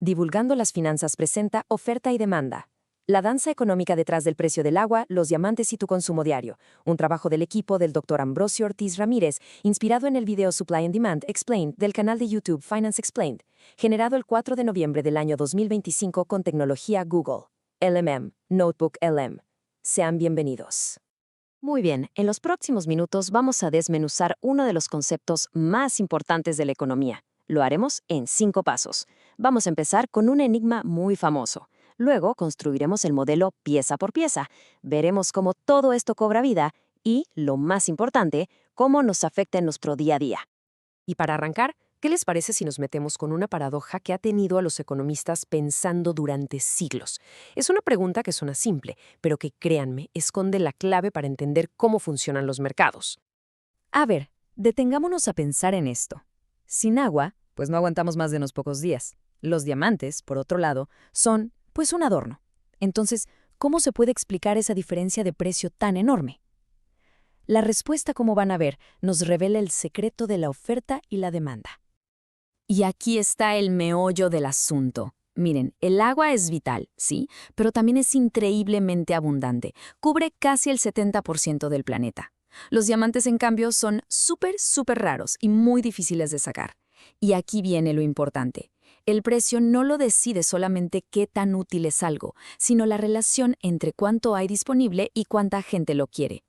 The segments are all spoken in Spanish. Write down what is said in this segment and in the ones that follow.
Divulgando las finanzas presenta oferta y demanda. La danza económica detrás del precio del agua, los diamantes y tu consumo diario. Un trabajo del equipo del Dr. Ambrosio Ortiz Ramírez, inspirado en el video Supply and Demand Explained del canal de YouTube Finance Explained, generado el 4 de noviembre del año 2025 con tecnología Google. LMM, Notebook LM. Sean bienvenidos. Muy bien, en los próximos minutos vamos a desmenuzar uno de los conceptos más importantes de la economía. Lo haremos en 5 pasos. Vamos a empezar con un enigma muy famoso. Luego construiremos el modelo pieza por pieza. Veremos cómo todo esto cobra vida y, lo más importante, cómo nos afecta en nuestro día a día. Y para arrancar, ¿qué les parece si nos metemos con una paradoja que ha tenido a los economistas pensando durante siglos? Es una pregunta que suena simple, pero que, créanme, esconde la clave para entender cómo funcionan los mercados. A ver, detengámonos a pensar en esto. Sin agua, pues no aguantamos más de unos pocos días. Los diamantes, por otro lado, son, pues, un adorno. Entonces, ¿cómo se puede explicar esa diferencia de precio tan enorme? La respuesta, como van a ver, nos revela el secreto de la oferta y la demanda. Y aquí está el meollo del asunto. Miren, el agua es vital, sí, pero también es increíblemente abundante. Cubre casi el 70% del planeta. Los diamantes, en cambio, son súper raros y muy difíciles de sacar. Y aquí viene lo importante. El precio no lo decide solamente qué tan útil es algo, sino la relación entre cuánto hay disponible y cuánta gente lo quiere.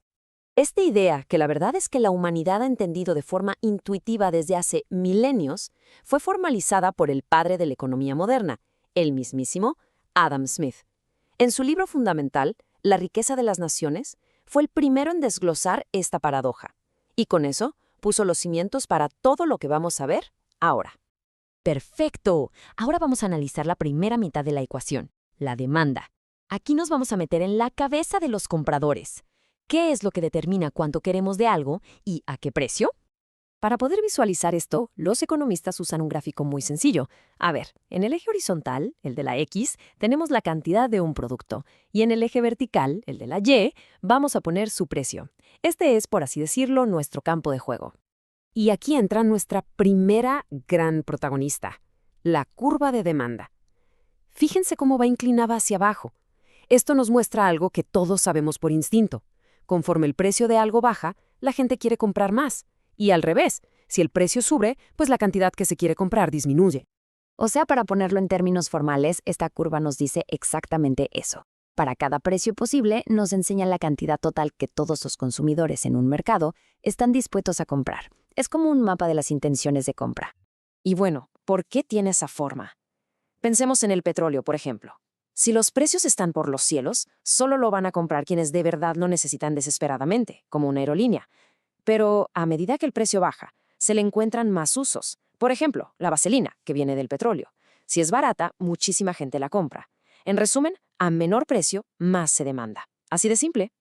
Esta idea, que la verdad es que la humanidad ha entendido de forma intuitiva desde hace milenios, fue formalizada por el padre de la economía moderna, el mismísimo Adam Smith. En su libro fundamental, La riqueza de las naciones, fue el primero en desglosar esta paradoja, y con eso puso los cimientos para todo lo que vamos a ver ahora. ¡Perfecto! Ahora vamos a analizar la primera mitad de la ecuación, la demanda. Aquí nos vamos a meter en la cabeza de los compradores. ¿Qué es lo que determina cuánto queremos de algo y a qué precio? Para poder visualizar esto, los economistas usan un gráfico muy sencillo. A ver, en el eje horizontal, el de la X, tenemos la cantidad de un producto, y en el eje vertical, el de la Y, vamos a poner su precio. Este es, por así decirlo, nuestro campo de juego. Y aquí entra nuestra primera gran protagonista, la curva de demanda. Fíjense cómo va inclinada hacia abajo. Esto nos muestra algo que todos sabemos por instinto. Conforme el precio de algo baja, la gente quiere comprar más. Y al revés, si el precio sube, pues la cantidad que se quiere comprar disminuye. O sea, para ponerlo en términos formales, esta curva nos dice exactamente eso. Para cada precio posible, nos enseña la cantidad total que todos los consumidores en un mercado están dispuestos a comprar. Es como un mapa de las intenciones de compra. Y bueno, ¿por qué tiene esa forma? Pensemos en el petróleo, por ejemplo. Si los precios están por los cielos, solo lo van a comprar quienes de verdad lo necesitan desesperadamente, como una aerolínea. Pero a medida que el precio baja, se le encuentran más usos. Por ejemplo, la vaselina, que viene del petróleo. Si es barata, muchísima gente la compra. En resumen, a menor precio, más se demanda. Así de simple.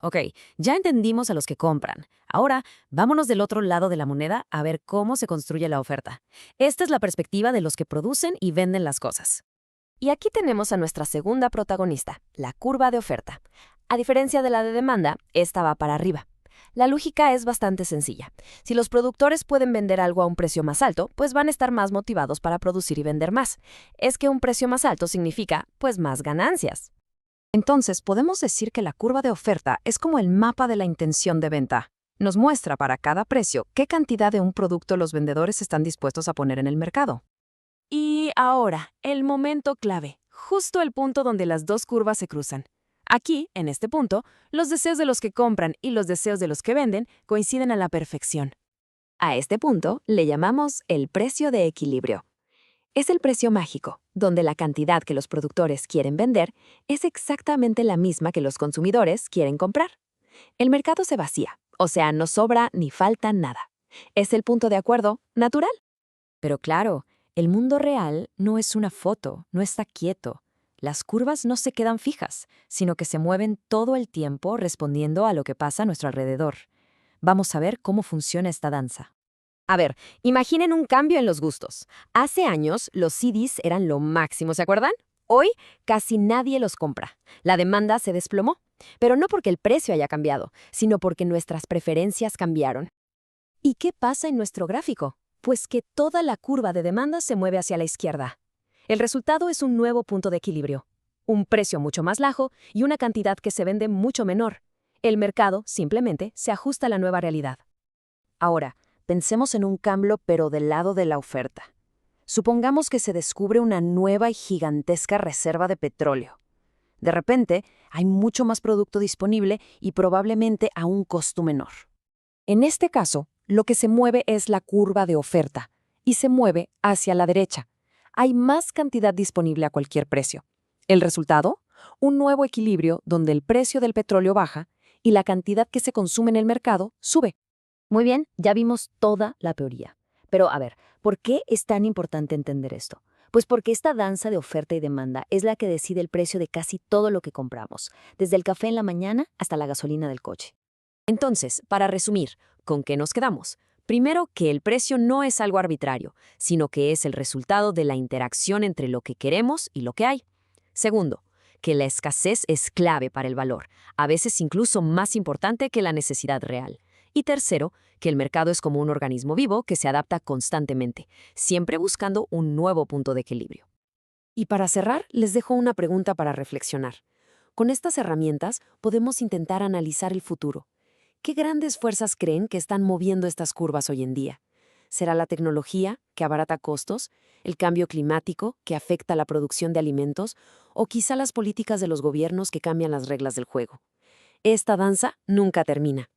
Ok, ya entendimos a los que compran. Ahora, vámonos del otro lado de la moneda a ver cómo se construye la oferta. Esta es la perspectiva de los que producen y venden las cosas. Y aquí tenemos a nuestra segunda protagonista, la curva de oferta. A diferencia de la de demanda, esta va para arriba. La lógica es bastante sencilla. Si los productores pueden vender algo a un precio más alto, pues van a estar más motivados para producir y vender más. Es que un precio más alto significa, pues, más ganancias. Entonces, podemos decir que la curva de oferta es como el mapa de la intención de venta. Nos muestra para cada precio qué cantidad de un producto los vendedores están dispuestos a poner en el mercado. Y ahora, el momento clave, justo el punto donde las dos curvas se cruzan. Aquí, en este punto, los deseos de los que compran y los deseos de los que venden coinciden a la perfección. A este punto le llamamos el precio de equilibrio. Es el precio mágico, donde la cantidad que los productores quieren vender es exactamente la misma que los consumidores quieren comprar. El mercado se vacía, o sea, no sobra ni falta nada. Es el punto de acuerdo natural. Pero claro, el mundo real no es una foto, no está quieto. Las curvas no se quedan fijas, sino que se mueven todo el tiempo respondiendo a lo que pasa a nuestro alrededor. Vamos a ver cómo funciona esta danza. A ver, imaginen un cambio en los gustos. Hace años los CDs eran lo máximo, ¿se acuerdan? Hoy casi nadie los compra. La demanda se desplomó, pero no porque el precio haya cambiado, sino porque nuestras preferencias cambiaron. ¿Y qué pasa en nuestro gráfico? Pues que toda la curva de demanda se mueve hacia la izquierda. El resultado es un nuevo punto de equilibrio. Un precio mucho más bajo y una cantidad que se vende mucho menor. El mercado simplemente se ajusta a la nueva realidad. Ahora, pensemos en un cambio pero del lado de la oferta. Supongamos que se descubre una nueva y gigantesca reserva de petróleo. De repente, hay mucho más producto disponible y probablemente a un costo menor. En este caso, lo que se mueve es la curva de oferta y se mueve hacia la derecha. Hay más cantidad disponible a cualquier precio. ¿El resultado? Un nuevo equilibrio donde el precio del petróleo baja y la cantidad que se consume en el mercado sube. Muy bien, ya vimos toda la teoría. Pero a ver, ¿por qué es tan importante entender esto? Pues porque esta danza de oferta y demanda es la que decide el precio de casi todo lo que compramos, desde el café en la mañana hasta la gasolina del coche. Entonces, para resumir, ¿con qué nos quedamos? Primero, que el precio no es algo arbitrario, sino que es el resultado de la interacción entre lo que queremos y lo que hay. Segundo, que la escasez es clave para el valor, a veces incluso más importante que la necesidad real. Y tercero, que el mercado es como un organismo vivo que se adapta constantemente, siempre buscando un nuevo punto de equilibrio. Y para cerrar, les dejo una pregunta para reflexionar. Con estas herramientas podemos intentar analizar el futuro. ¿Qué grandes fuerzas creen que están moviendo estas curvas hoy en día? ¿Será la tecnología, que abarata costos, el cambio climático, que afecta la producción de alimentos, o quizá las políticas de los gobiernos que cambian las reglas del juego? Esta danza nunca termina.